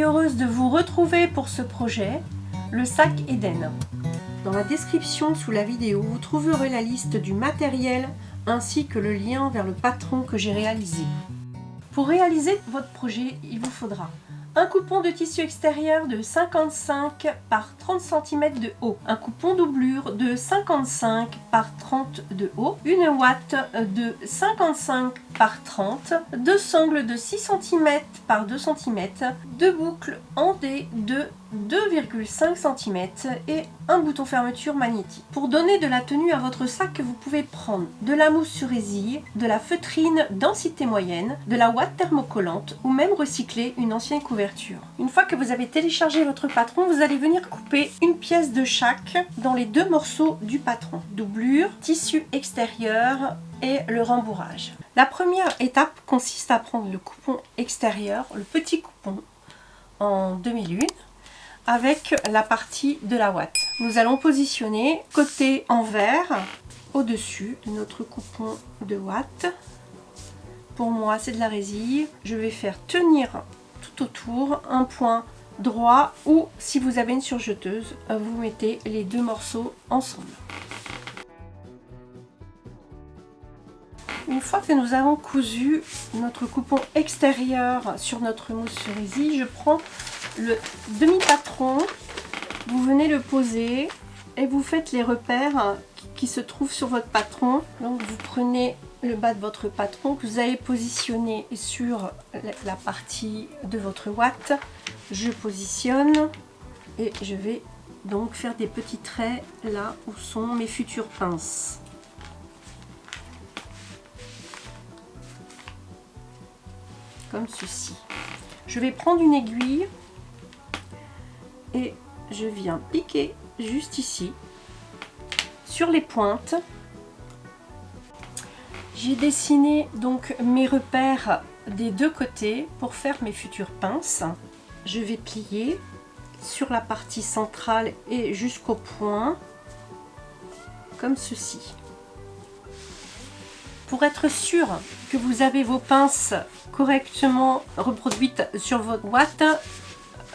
suis heureuse de vous retrouver pour ce projet, le sac Eden. Dans la description sous la vidéo, vous trouverez la liste du matériel ainsi que le lien vers le patron que j'ai réalisé. Pour réaliser votre projet, il vous faudra un coupon de tissu extérieur de 55 par 30 cm de haut, un coupon doublure de 55 par 30 de haut, une ouate de 55 par 30, deux sangles de 6 cm par 2 cm, deux boucles en D de 2,5 cm et un bouton fermeture magnétique. Pour donner de la tenue à votre sac, vous pouvez prendre de la mousse sur résille, de la feutrine densité moyenne, de la ouate thermocollante ou même recycler une ancienne couverture. Une fois que vous avez téléchargé votre patron, vous allez venir couper une pièce de chaque dans les deux morceaux du patron. Doublure, tissu extérieur et le rembourrage. La première étape consiste à prendre le coupon extérieur, le petit coupon en demi-lune, avec la partie de la ouate. Nous allons positionner côté envers au-dessus de notre coupon de ouate. Pour moi, c'est de la résille. Je vais faire tenir tout autour un point droit ou si vous avez une surjeteuse, vous mettez les deux morceaux ensemble. Une fois que nous avons cousu notre coupon extérieur sur notre mousse sur résille, je prends le demi-patron, vous venez le poser et vous faites les repères qui se trouvent sur votre patron. Donc vous prenez le bas de votre patron que vous allez positionner sur la partie de votre ouate. Je positionne et je vais donc faire des petits traits là où sont mes futures pinces. Comme ceci. Je vais prendre une aiguille et je viens piquer juste ici sur les pointes. J'ai dessiné donc mes repères des deux côtés pour faire mes futures pinces. Je vais plier sur la partie centrale et jusqu'au point comme ceci. Pour être sûr que vous avez vos pinces correctement reproduites sur votre ouate,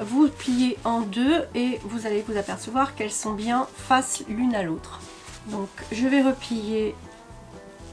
vous pliez en deux et vous allez vous apercevoir qu'elles sont bien face l'une à l'autre. Donc je vais replier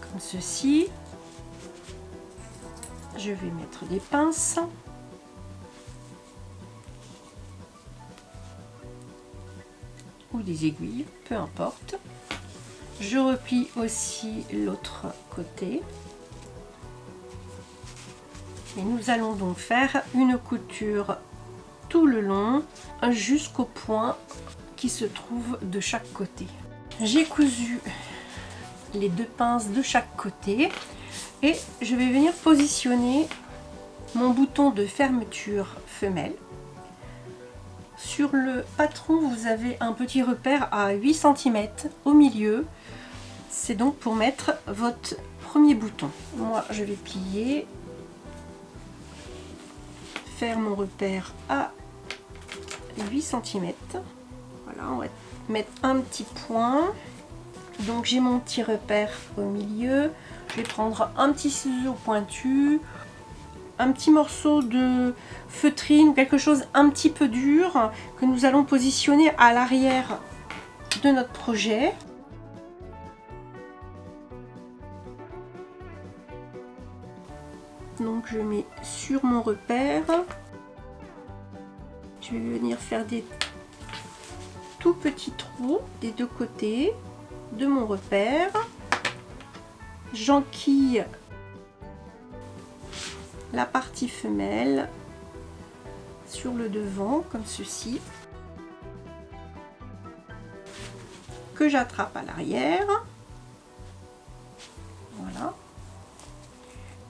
comme ceci. Je vais mettre des pinces. Ou des aiguilles, peu importe. Je replie aussi l'autre côté. Et nous allons donc faire une couture tout le long jusqu'au point qui se trouve de chaque côté. J'ai cousu les deux pinces de chaque côté et je vais venir positionner mon bouton de fermeture femelle. Sur le patron, vous avez un petit repère à 8 cm au milieu. C'est donc pour mettre votre premier bouton. Moi, je vais plier, faire mon repère à 8 cm. Voilà, on va mettre un petit point. Donc j'ai mon petit repère au milieu. Je vais prendre un petit ciseau pointu, un petit morceau de feutrine, quelque chose un petit peu dur que nous allons positionner à l'arrière de notre projet. Donc je mets sur mon repère. Je vais venir faire des tout petits trous des deux côtés de mon repère. J'enquille la partie femelle sur le devant comme ceci, que j'attrape à l'arrière. Voilà.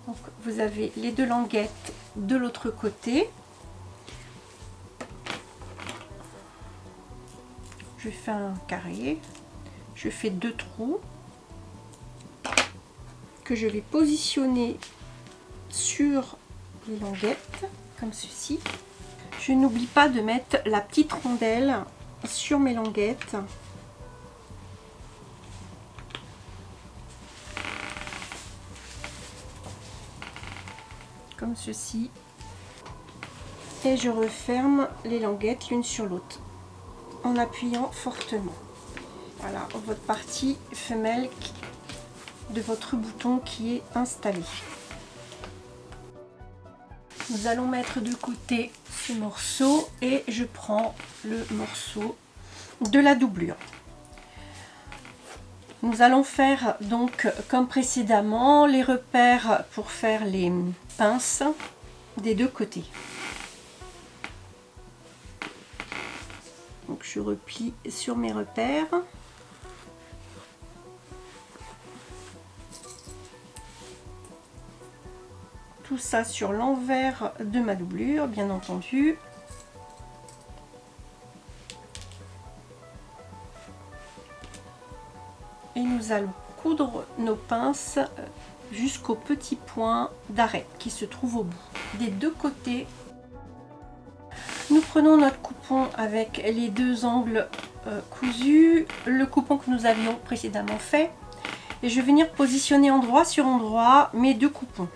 Donc vous avez les deux languettes de l'autre côté. Je fais un carré, je fais deux trous que je vais positionner sur les languettes comme ceci. Je n'oublie pas de mettre la petite rondelle sur mes languettes. Comme ceci. Et je referme les languettes l'une sur l'autre en appuyant fortement. Voilà votre partie femelle de votre bouton qui est installée. Nous allons mettre de côté ce morceau et je prends le morceau de la doublure. Nous allons faire donc comme précédemment les repères pour faire les pinces des deux côtés. Donc je replie sur mes repères. Tout ça sur l'envers de ma doublure, bien entendu. Et nous allons coudre nos pinces jusqu'au petit point d'arrêt qui se trouve au bout des deux côtés. Nous prenons notre coupon avec les deux angles cousus, le coupon que nous avions précédemment fait, et je vais venir positionner endroit sur endroit mes deux coupons.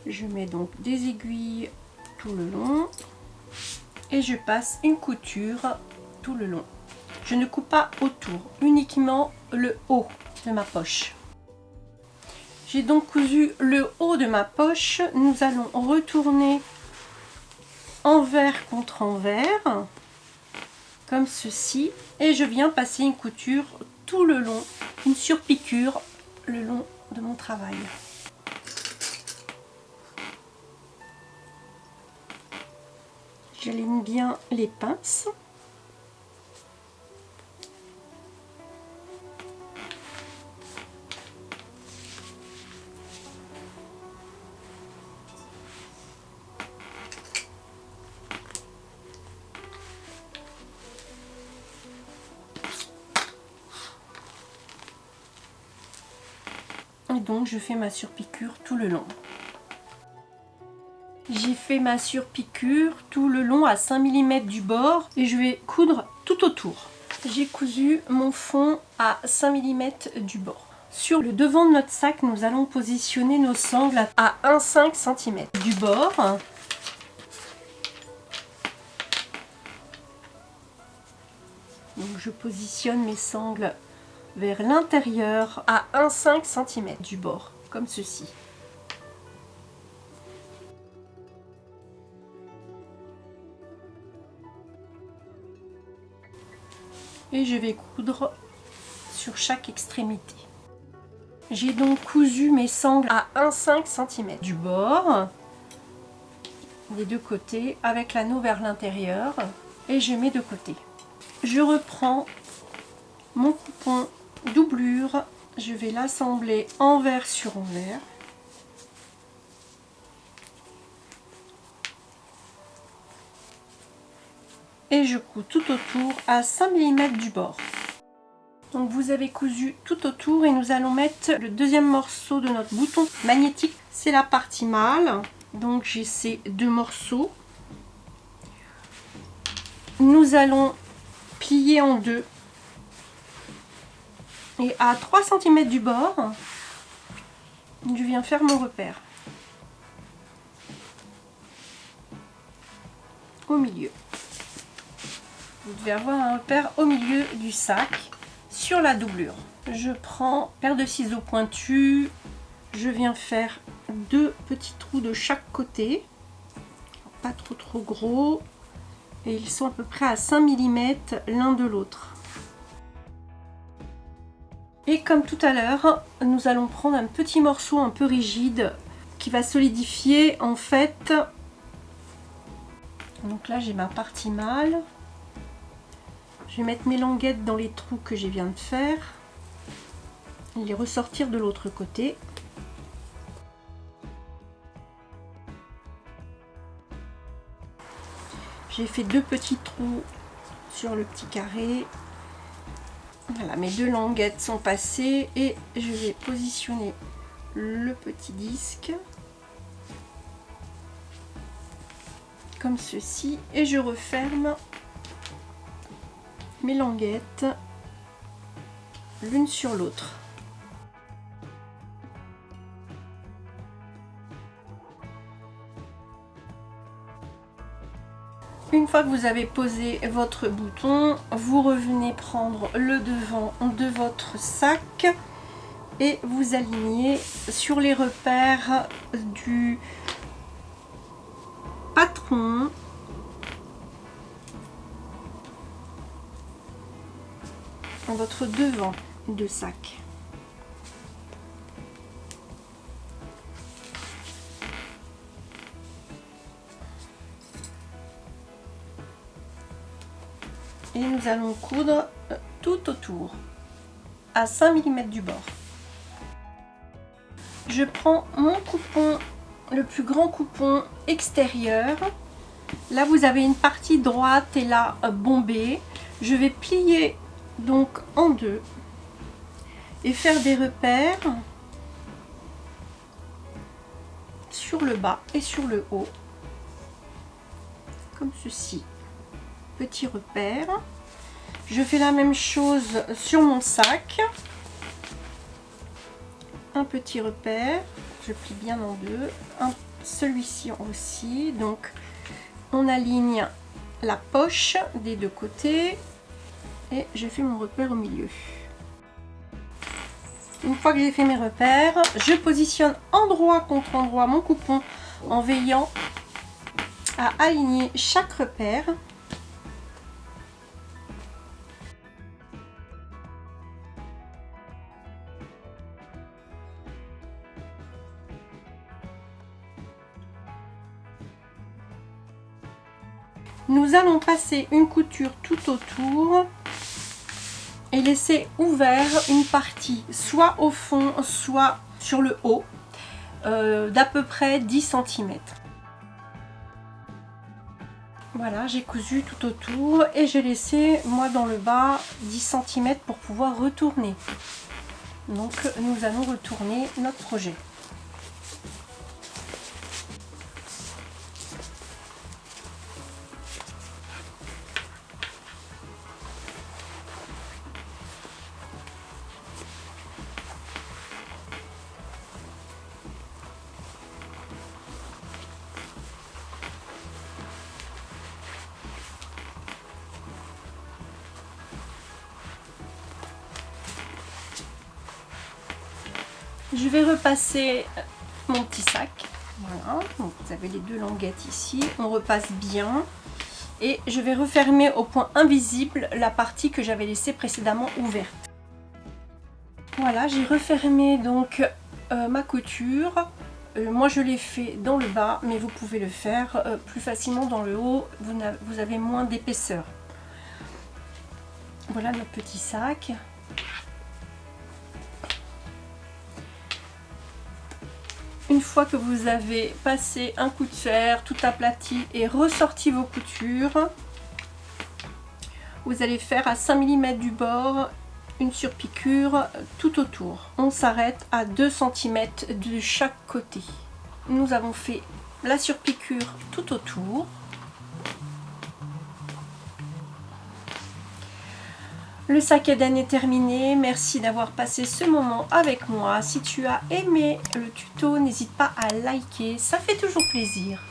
Je mets donc des aiguilles tout le long et je passe une couture tout le long. Je ne coupe pas autour, uniquement le haut de ma poche. J'ai donc cousu le haut de ma poche. Nous allons retourner envers contre envers, comme ceci. Et je viens passer une couture tout le long, une surpiqûre le long de mon travail. J'aligne bien les pinces. Et donc je fais ma surpiqûre tout le long. J'ai fait ma surpiqûre tout le long à 5 mm du bord et je vais coudre tout autour. J'ai cousu mon fond à 5 mm du bord. Sur le devant de notre sac, nous allons positionner nos sangles à 1,5 cm du bord. Donc je positionne mes sangles vers l'intérieur à 1,5 cm du bord, comme ceci. Et je vais coudre sur chaque extrémité. J'ai donc cousu mes sangles à 1,5 cm du bord, des deux côtés, avec l'anneau vers l'intérieur, et je mets de côté. Je reprends mon coupon doublure, je vais l'assembler envers sur envers. Et je couds tout autour à 5 mm du bord. Donc vous avez cousu tout autour et nous allons mettre le deuxième morceau de notre bouton magnétique. C'est la partie mâle. Donc j'ai ces deux morceaux. Nous allons plier en deux. Et à 3 cm du bord, je viens faire mon repère. Au milieu. Vous devez avoir un repère au milieu du sac sur la doublure. Je prends paire de ciseaux pointus, je viens faire deux petits trous de chaque côté, pas trop gros, et ils sont à peu près à 5 mm l'un de l'autre. Et comme tout à l'heure, nous allons prendre un petit morceau un peu rigide qui va solidifier en fait. Donc là j'ai ma partie mâle. Je vais mettre mes languettes dans les trous que je viens de faire et les ressortir de l'autre côté. J'ai fait deux petits trous sur le petit carré. Voilà, mes deux languettes sont passées et je vais positionner le petit disque comme ceci et je referme mes languettes l'une sur l'autre. Une fois que vous avez posé votre bouton, vous revenez prendre le devant de votre sac et vous alignez sur les repères du patron. Votre devant de sac. Et nous allons coudre tout autour à 5 mm du bord. Je prends mon coupon, le plus grand coupon extérieur. Là vous avez une partie droite et là bombée. Je vais plier donc en deux et faire des repères sur le bas et sur le haut comme ceci. Petit repère. Je fais la même chose sur mon sac. Un petit repère, je plie bien en deux, celui-ci aussi. Donc on aligne la poche des deux côtés et je fais mon repère au milieu. Une fois que j'ai fait mes repères, je positionne endroit contre endroit mon coupon en veillant à aligner chaque repère. Nous allons passer une couture tout autour et laisser ouvert une partie, soit au fond, soit sur le haut, d'à peu près 10 cm. Voilà, j'ai cousu tout autour et j'ai laissé, moi, dans le bas, 10 cm pour pouvoir retourner. Donc, nous allons retourner notre projet. Je vais repasser mon petit sac. Voilà, donc vous avez les deux languettes ici. On repasse bien. Et je vais refermer au point invisible la partie que j'avais laissée précédemment ouverte. Voilà, j'ai refermé donc ma couture. Moi je l'ai fait dans le bas, mais vous pouvez le faire plus facilement dans le haut. Vous avez moins d'épaisseur. Voilà notre petit sac. Une fois que vous avez passé un coup de fer, tout aplati et ressorti vos coutures, vous allez faire à 5 mm du bord une surpiqûre tout autour. On s'arrête à 2 cm de chaque côté. Nous avons fait la surpiqûre tout autour. Le sac Eden est terminé. Merci d'avoir passé ce moment avec moi. Si tu as aimé le tuto, n'hésite pas à liker. Ça fait toujours plaisir.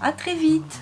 À très vite.